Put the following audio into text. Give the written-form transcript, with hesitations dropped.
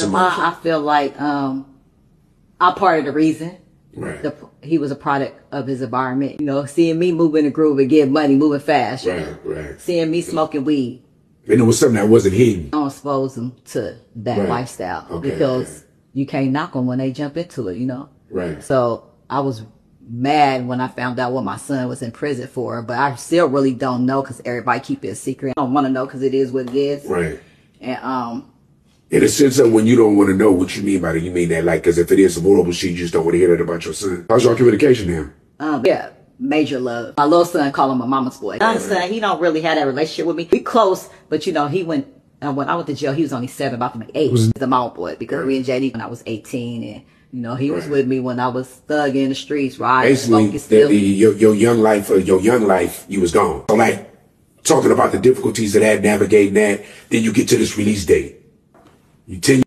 I feel like I'm part of the reason. Right. He was a product of his environment. You know, seeing me moving the groove and getting money, moving fast. Right. Seeing me smoking weed. And it was something that wasn't hidden. I don't expose them to that lifestyle because you can't knock them when they jump into it, you know? Right. So I was mad when I found out what my son was in prison for, but I still really don't know because everybody keep it a secret. I don't want to know because it is what it is. Right. And in a sense of when you don't want to know, what you mean by that, you mean that like, because if it is some horrible shit, you just don't want to hear that about your son. How's your communication to him? Yeah, major love. My little son call him my mama's boy. My son, he don't really have that relationship with me. We close, but you know, he went, when I went to jail, he was only 7, about to make 8. He's the mama boy because we in JD when I was 18 and you know, he was with me when I was thugging in the streets, riding, smoking, still. Your young life, you was gone. So like, talking about the difficulties of that, navigating that, then you get to this release date. You 10